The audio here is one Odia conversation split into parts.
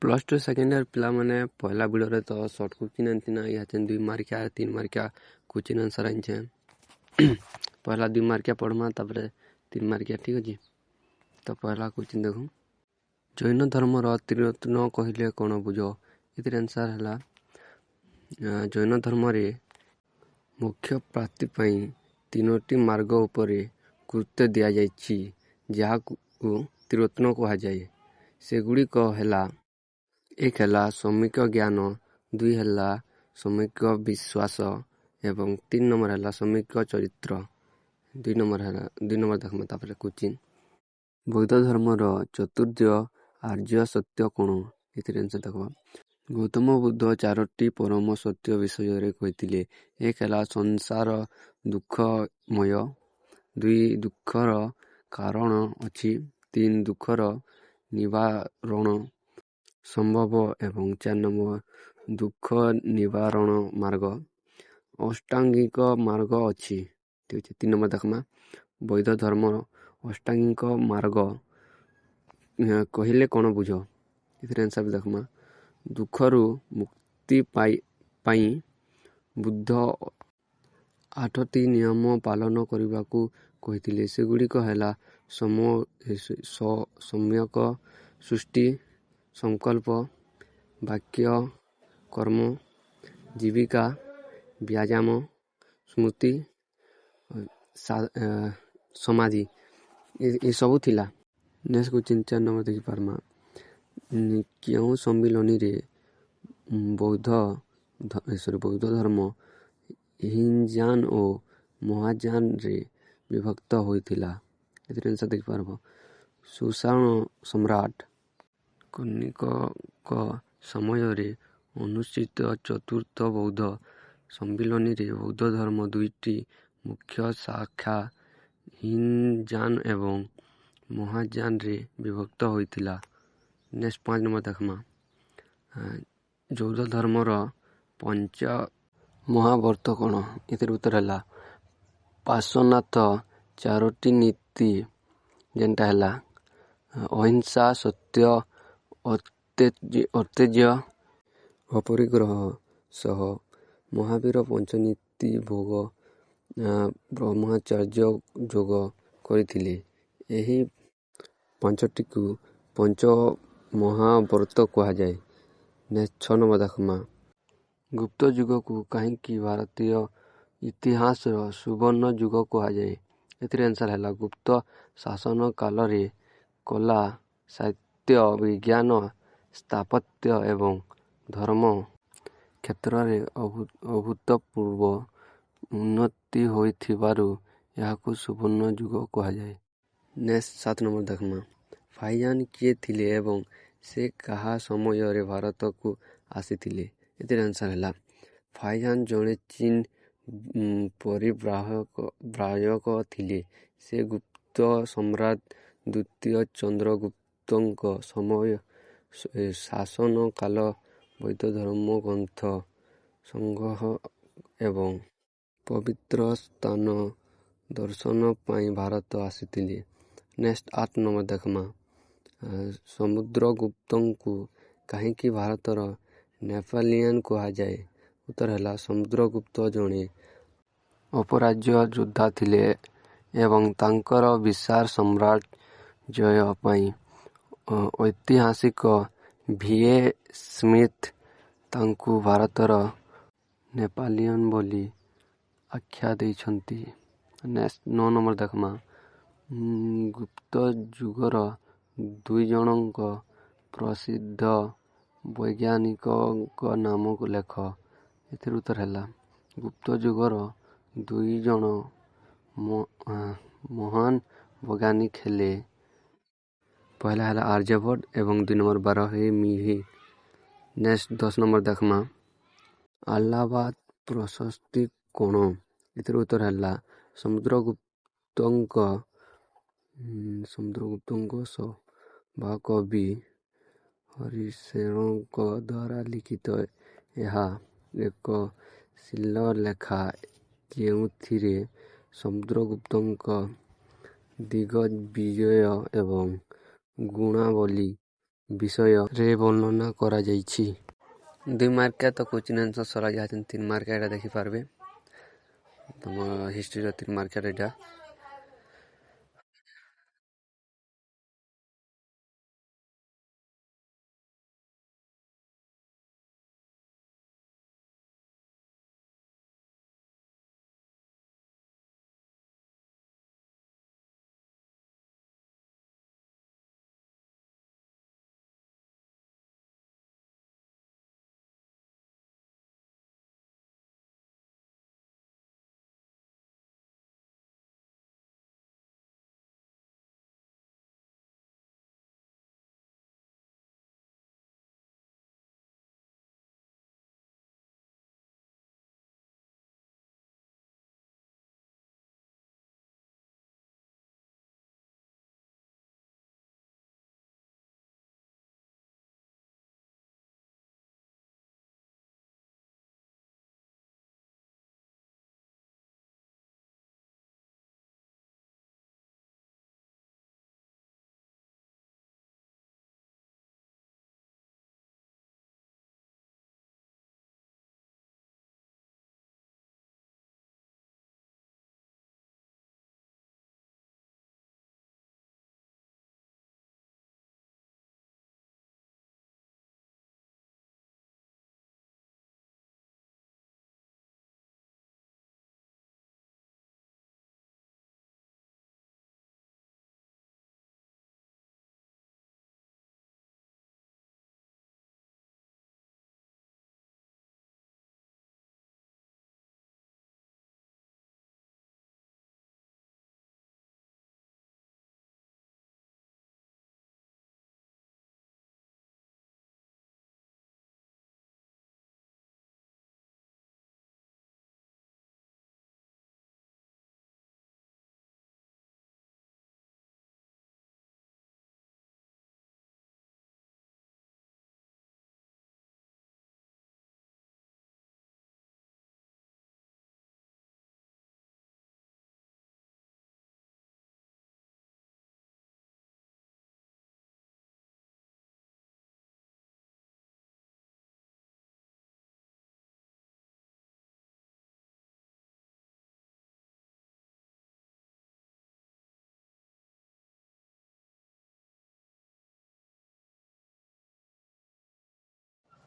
ପ୍ଲସ୍ ଟୁ ସେକେଣ୍ଡ ଇୟର୍ ପିଲାମାନେ ପହିଲା ଭିଡ଼ିଓରେ ତ ସର୍ଟ କୋଶ୍ଚିନ୍ ଆଣିଛି ନା ଇହାଚେ 2 ମାର୍କିଆ 3 ମାର୍କିଆ କୋଶ୍ଚିନ୍ ଆନ୍ସର୍ ଆଣିଛେ। ପହିଲା 2 ମାର୍କିଆ ପଢ଼ମା ତାପରେ 3 ମାର୍କିଆ, ଠିକ୍ ଅଛି। ତ ପହିଲା କୋଶ୍ଚିନ୍ ଦେଖୁ, ଜୈନ ଧର୍ମର ତ୍ରିରତ୍ନ କହିଲେ କ'ଣ ବୁଝ? ଏଥିରେ ଆନ୍ସର୍ ହେଲା, ଜୈନ ଧର୍ମରେ ମୋକ୍ଷ ପ୍ରାପ୍ତି ପାଇଁ 3ଟି ମାର୍ଗ ଉପରେ ଗୁରୁତ୍ୱ ଦିଆଯାଇଛି, ଯାହାକୁ ତ୍ରିରତ୍ନ କୁହାଯାଏ। ସେଗୁଡ଼ିକ ହେଲା, 1 ହେଲା ସମ୍ୟକ ଜ୍ଞାନ, 2 ହେଲା ସମ୍ୟକ ବିଶ୍ୱାସ ଏବଂ 3 ନମ୍ବର ହେଲା ସମ୍ୟକ ଚରିତ୍ର। 2 ନମ୍ବର ଦେଖମା ତାପରେ କୋଶ୍ଚିନ୍, ବୌଦ୍ଧ ଧର୍ମର ଚତୁର୍ଥ ଆର୍ଯ୍ୟ ସତ୍ୟ କ'ଣ? ଏଥିରେ ଆନ୍ସର୍ ଦେଖବା, ଗୌତମ ବୁଦ୍ଧ 4ଟି ପରମ ସତ୍ୟ ବିଷୟରେ କହିଥିଲେ। 1 ହେଲା ସଂସାର ଦୁଃଖମୟ, 2 ଦୁଃଖର କାରଣ ଅଛି, 3 ଦୁଃଖର ନିବାରଣ ସମ୍ଭବ ଏବଂ 4 ନମ୍ବର ଦୁଃଖ ନିବାରଣ ମାର୍ଗ। ଅଷ୍ଟାଙ୍ଗିକ ମାର୍ଗ ଅଛି, ଠିକ୍ ଅଛି। 3 ନମ୍ବର ଦେଖମା, ବୌଦ୍ଧ ଧର୍ମର ଅଷ୍ଟାଙ୍ଗିକ ମାର୍ଗ କହିଲେ କ'ଣ ବୁଝ? ଏଥିରେ ଆନ୍ସର୍ ଦେଖମା, ଦୁଃଖରୁ ମୁକ୍ତି ପାଇଁ ବୁଦ୍ଧ 8ଟି ନିୟମ ପାଳନ କରିବାକୁ କହିଥିଲେ। ସେଗୁଡ଼ିକ ହେଲା ସମ୍ୟକ ସୃଷ୍ଟି, ସଂକଳ୍ପ, ବାକ୍ୟ, କର୍ମ, ଜୀବିକା, ବ୍ୟାୟାମ, ସ୍ମୃତି, ସମାଧି, ଏସବୁ ଥିଲା। ନେକ୍ସଟ କୋଶ୍ଚିନ୍ 4 ନମ୍ବର ଦେଖିପାରମା, କେଉଁ ସମ୍ମିଳନୀରେ ବୌଦ୍ଧ ଧର୍ମ ହୀନଯାନ ଓ ମହାଯାନରେ ବିଭକ୍ତ ହୋଇଥିଲା? ଏଥିରେ ଆନ୍ସର୍ ଦେଖିପାରିବ, ସୁଶାସନ ସମ୍ରାଟ କନିଷ୍କଙ୍କ ସମୟରେ ଅନୁଷ୍ଠିତ ଚତୁର୍ଥ ବୌଦ୍ଧ ସମ୍ମିଳନୀରେ ବୌଦ୍ଧ ଧର୍ମ 2ଟି ମୁଖ୍ୟ ଶାଖା ହୀନଯାନ ଏବଂ ମହାଯାନରେ ବିଭକ୍ତ ହୋଇଥିଲା। ନେକ୍ସଟ 5 ନମ୍ବର ଦେଖମା, ବୌଦ୍ଧ ଧର୍ମର ପଞ୍ଚ ମହାବ୍ରତ କ'ଣ? ଏଥିରେ ଉତ୍ତର ହେଲା, ପାର୍ଶ୍ୱନାଥ 4ଟି ନୀତି, ଯେନ୍ଟା ହେଲା ଅହିଂସା, ସତ୍ୟ, ଅତେଜ୍ୟ, ଅପରିଗ୍ରହ ସହ ମହାବୀର ପଞ୍ଚନୀତି ଭୋଗ ବ୍ରହ୍ମଚର୍ଯ୍ୟ ଯୋଗ କରିଥିଲେ। ଏହି 5ଟିକୁ ପଞ୍ଚ ମହାବ୍ରତ କୁହାଯାଏ। ନେକ୍ସଟ 6 ନମ୍ବର ଦେଖମା, ଗୁପ୍ତ ଯୁଗକୁ କାହିଁକି ଭାରତୀୟ ଇତିହାସର ସୁବର୍ଣ୍ଣ ଯୁଗ କୁହାଯାଏ? ଏଥିରେ ଆନ୍ସର୍ ହେଲା, ଗୁପ୍ତ ଶାସନ କାଳରେ କଲା, ସାହିତ୍ୟ, ବିଜ୍ଞାନ, ସ୍ଥାପତ୍ୟ ଏବଂ ଧର୍ମ କ୍ଷେତ୍ରରେ ଅଭୂତପୂର୍ବ ଉନ୍ନତି ହୋଇଥିବାରୁ ଏହାକୁ ସୁବର୍ଣ୍ଣ ଯୁଗ କୁହାଯାଏ। ନେକ୍ସଟ 7 ନମ୍ବର ଦେଖମା, ଫାହିୟାନ କିଏ ଥିଲେ ଏବଂ ସେ କାହା ସମୟରେ ଭାରତକୁ ଆସିଥିଲେ? ଏଥିରେ ଆନ୍ସର୍ ହେଲା, ଫାହିୟାନ ଜଣେ ଚୀନ ପରିବ୍ରାଜକ ଥିଲେ। ସେ ଗୁପ୍ତ ସମ୍ରାଟ ଦ୍ୱିତୀୟ ଚନ୍ଦ୍ରଗୁପ୍ତଙ୍କ ଶାସନ କାଳ ବୌଦ୍ଧ ଧର୍ମଗ୍ରନ୍ଥ ସଂଗ୍ରହ ଏବଂ ପବିତ୍ର ସ୍ଥାନ ଦର୍ଶନ ପାଇଁ ଭାରତ ଆସିଥିଲେ। ନେକ୍ସଟ 8 ନମ୍ବର ଦେଖମା, ସମୁଦ୍ରଗୁପ୍ତଙ୍କୁ କାହିଁକି ଭାରତର ନେପୋଲିଅନ କୁହାଯାଏ? ଉତ୍ତର ହେଲା, ସମୁଦ୍ରଗୁପ୍ତ ଜଣେ ଅପରାଜ୍ୟ ଯୋଦ୍ଧା ଥିଲେ ଏବଂ ତାଙ୍କର ବିଶାଳ ସାମ୍ରାଜ୍ୟ ପାଇଁ ଐତିହାସିକ V.A. ସ୍ମିଥ ତାଙ୍କୁ ଭାରତର ନେପୋଲିଅନ ବୋଲି ଆଖ୍ୟା ଦେଇଛନ୍ତି। ନେକ୍ସଟ 9 ନମ୍ବର ଦେଖମା, ଗୁପ୍ତ ଯୁଗର 2 ଜଣଙ୍କ ପ୍ରସିଦ୍ଧ ବୈଜ୍ଞାନିକଙ୍କ ନାମ ଲେଖ। ଏଥିରେ ଉତ୍ତର ହେଲା, ଗୁପ୍ତ ଯୁଗର 2 ଜଣ ମହାନ ବୈଜ୍ଞାନିକ ହେଲେ, ପହିଲା ହେଲା ଆର୍ଯ୍ୟଭଟ୍ଟ ଏବଂ 2 ନମ୍ବର ବାରହାମୀହି। ନେକ୍ସଟ 10 ନମ୍ବର ଦେଖମା, ଆହ୍ଲାବାଦ ପ୍ରଶସ୍ତି କ'ଣ? ଏଥିରେ ଉତ୍ତର ହେଲା, ସମୁଦ୍ରଗୁପ୍ତଙ୍କ ସଭାକବି ହରିଶେନଙ୍କ ଦ୍ୱାରା ଲିଖିତ ଏହା ଏକ ଶିଳାଲେଖ ଯେଉଁଥିରେ ସମୁଦ୍ରଗୁପ୍ତଙ୍କ ଦିଗ୍ବିଜୟ ଏବଂ ଗୁଣାବଳୀ ବିଷୟରେ ବର୍ଣ୍ଣନା କରାଯାଇଛି। 2 ମାର୍କିଆ ତ କୋଶ୍ଚିନ୍ ଆନ୍ସର୍ ସରା ଯାହାଛନ୍ତି 3 ମାର୍କିଆ ଏଇଟା ଦେଖିପାରିବେ। ତମ ହିଷ୍ଟ୍ରିର 3 ମାର୍କିଆ ଏଇଟା।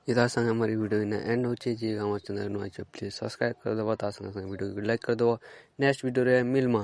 इधर संग हमारी वीडियो एंड हो जी हमारे चैनल नुआ प्लीज सब्सक्राइब कर दबो ता संग वीडियो को लाइक कर दबो। नेक्स्ट वीडियो रे मिलमा।